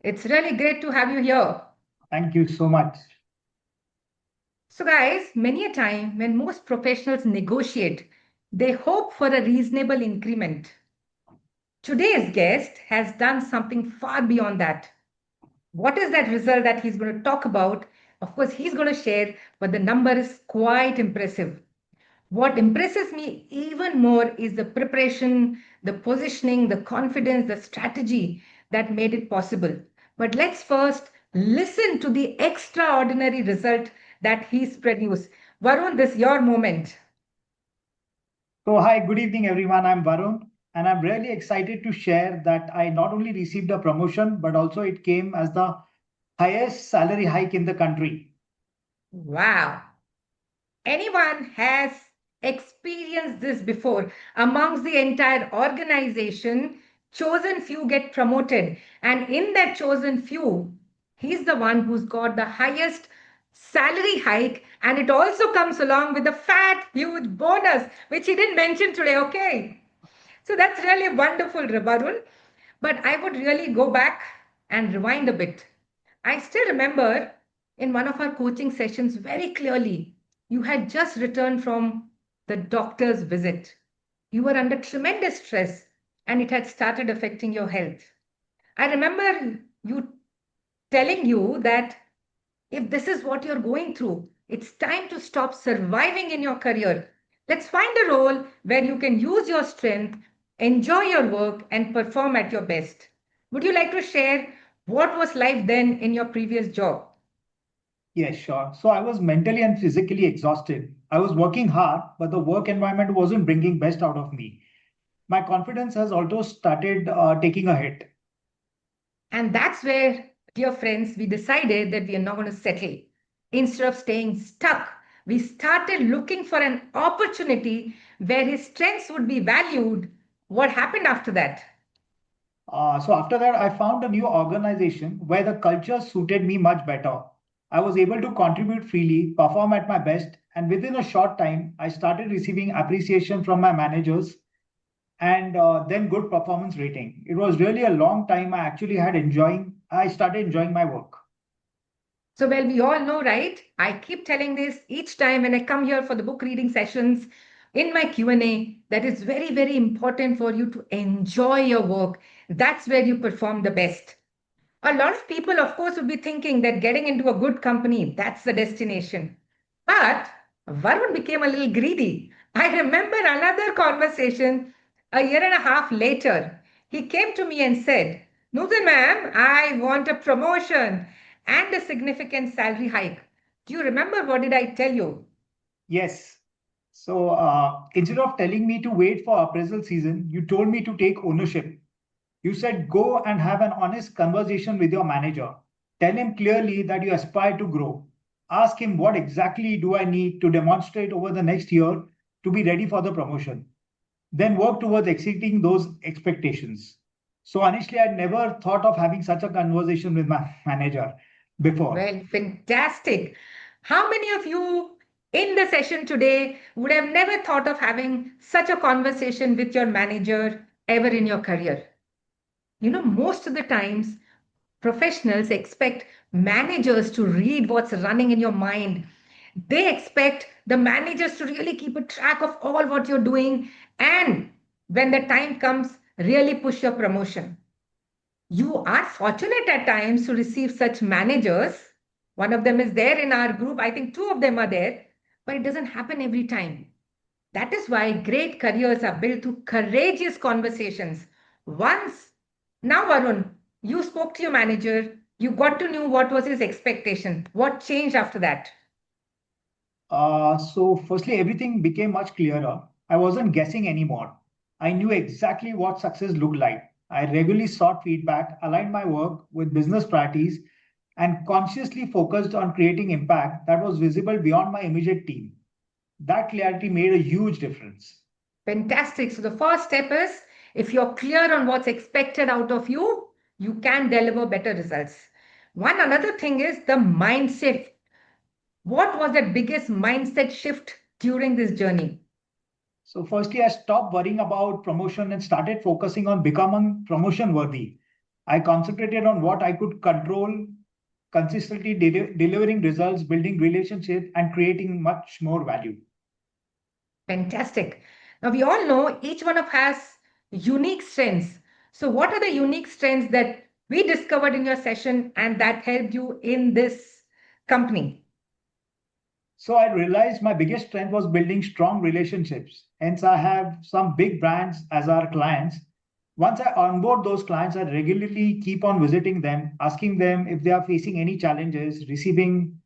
It's really great to have you here. Thank you so much. So, guys, many a time when most professionals negotiate, they hope for a reasonable increment. Today's guest has done something far beyond that. What is that result that he's going to talk about? Of course, he's going to share, but the number is quite impressive. What impresses me even more is the preparation, the positioning, the confidence, the strategy that made it possible. But let's first listen to the extraordinary result that he's produced. Varun, this is your moment. So, hi, good evening, everyone. I'm Varun, and I'm really excited to share that I not only received a promotion, but also it came as the highest salary hike in the country. Wow. Anyone has experienced this before amongst the entire organization, chosen few get promoted, and in that chosen few, he's the one who's got the highest salary hike, and it also comes along with a fat huge bonus which he didn't mention today. Okay, so that's really wonderful, Varun. But I would really go back and rewind a bit. I still remember in one of our coaching sessions very clearly, you had just returned from the doctor's visit. You were under tremendous stress and it had started affecting your health. I remember you telling you that if this is what you're going through, it's time to stop surviving in your career. Let's find a role where you can use your strength, enjoy your work, and perform at your best. Would you like to share what was life then in your previous job? Yes, sure. So, I was mentally and physically exhausted. I was working hard, but the work environment wasn't bringing best out of me. My confidence has also started taking a hit. And that's where, dear friends, we decided that we are not going to settle. Instead of staying stuck, we started looking for an opportunity where his strengths would be valued. What happened after that? So after that, I found a new organization where the culture suited me much better. I was able to contribute freely, perform at my best, and within a short time, I started receiving appreciation from my managers and then good performance rating. It was really a long time I started enjoying my work. So, well, we all know, right? I keep telling this each time when I come here for the book reading sessions in my Q&A that it's very, very important for you to enjoy your work. That's where you perform the best. A lot of people, of course, would be thinking that getting into a good company, that's the destination. But Varun became a little greedy. I remember another conversation a year and a half later. He came to me and said, Nutan ma'am, I want a promotion and a significant salary hike. Do you remember what did I tell you? Yes. So instead of telling me to wait for appraisal season, you told me to take ownership. You said go and have an honest conversation with your manager. Tell him clearly that you aspire to grow. Ask him what exactly do I need to demonstrate over the next year to be ready for the promotion. Then work towards exceeding those expectations. So honestly, I never thought of having such a conversation with my manager before. Well, fantastic. How many of you in the session today would have never thought of having such a conversation with your manager ever in your career? Most of the times, professionals expect managers to read what's running in your mind. They expect the managers to really keep a track of all what you're doing and when the time comes, really push your promotion. You are fortunate at times to receive such managers. One of them is there in our group. I think two of them are there, but it doesn't happen every time. That is why great careers are built through courageous conversations. Once, now Varun, you spoke to your manager, you got to know what was his expectation. What changed after that? So, firstly, everything became much clearer. I wasn't guessing anymore. I knew exactly what success looked like. I regularly sought feedback, aligned my work with business priorities, and consciously focused on creating impact that was visible beyond my immediate team. That clarity made a huge difference. Fantastic. So the first step is if you're clear on what's expected out of you, you can deliver better results. One another thing is the mindset. What was the biggest mindset shift during this journey? So, firstly, I stopped worrying about promotion and started focusing on becoming promotion worthy. I concentrated on what I could control, consistently delivering results, building relationships, and creating much more value. Fantastic. Now, we all know each one of us has unique strengths. So, what are the unique strengths that we discovered in your session and that helped you in this company? So I realized my biggest strength was building strong relationships. Hence, I have some big brands as our clients. Once I onboard those clients, I regularly keep on visiting them, asking them if they are facing any challenges, receiving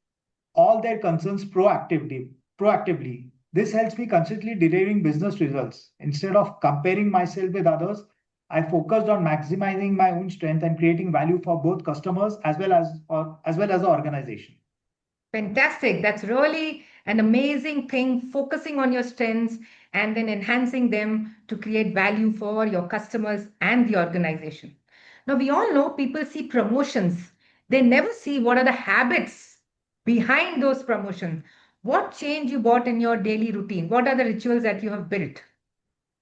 all their concerns proactively. This helps me consistently delivering business results. Instead of comparing myself with others, I focused on maximizing my own strength and creating value for both customers as well as the organization. Fantastic. That's really an amazing thing, focusing on your strengths and then enhancing them to create value for your customers and the organization. Now, we all know people see promotions, they never see what are the habits behind those promotions. What change you brought in your daily routine? What are the rituals that you have built?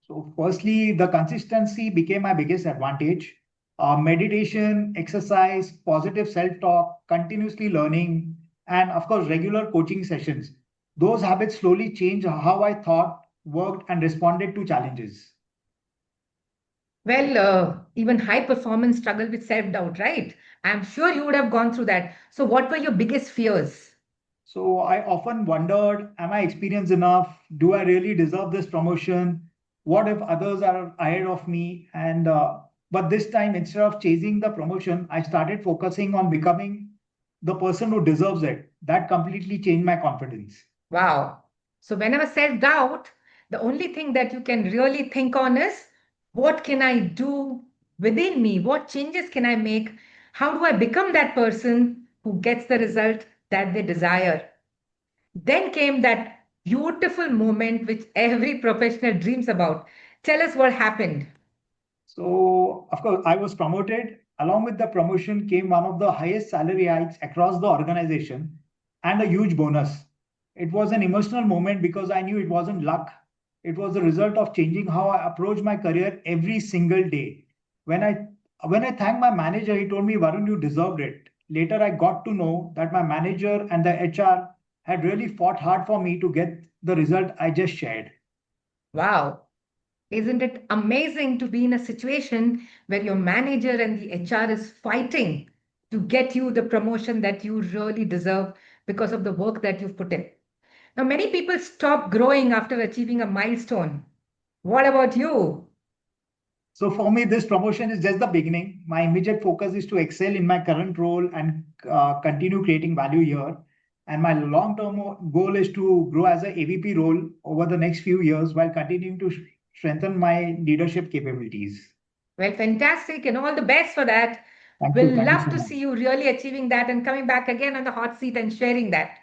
So, firstly, the consistency became my biggest advantage. Meditation, exercise, positive self talk, continuously learning, and of course, regular coaching sessions. Those habits slowly changed how I thought, worked, and responded to challenges. Well, even high performance struggle with self doubt, right? I'm sure you would have gone through that. So, what were your biggest fears? So, I often wondered, am I experienced enough? Do I really deserve this promotion? What if others are ahead of me? But this time, instead of chasing the promotion, I started focusing on becoming the person who deserves it. That completely changed my confidence. Wow. So, whenever self doubt, the only thing that you can really think on is what can I do within me? What changes can I make? How do I become that person who gets the result that they desire? Then came that beautiful moment which every professional dreams about. Tell us what happened. So, of course, I was promoted. Along with the promotion came one of the highest salary hikes across the organization and a huge bonus. It was an emotional moment because I knew it wasn't luck. It was the result of changing how I approach my career every single day. When I when I thanked my manager, he told me, Varun, you deserved it. Later, I got to know that my manager and the HR had really fought hard for me to get the result I just shared. Wow. Isn't it amazing to be in a situation where your manager and the HR is fighting to get you the promotion that you really deserve because of the work that you've put in? Now, many people stop growing after achieving a milestone. What about you? So for me, this promotion is just the beginning. My immediate focus is to excel in my current role and continue creating value here. And my long-term goal is to grow as a AVP role over the next few years while continuing to strengthen my leadership capabilities. Well, fantastic and all the best for that. Thank you. We'll Thank you love so to much. see you really achieving that and coming back again on the hot seat and sharing that.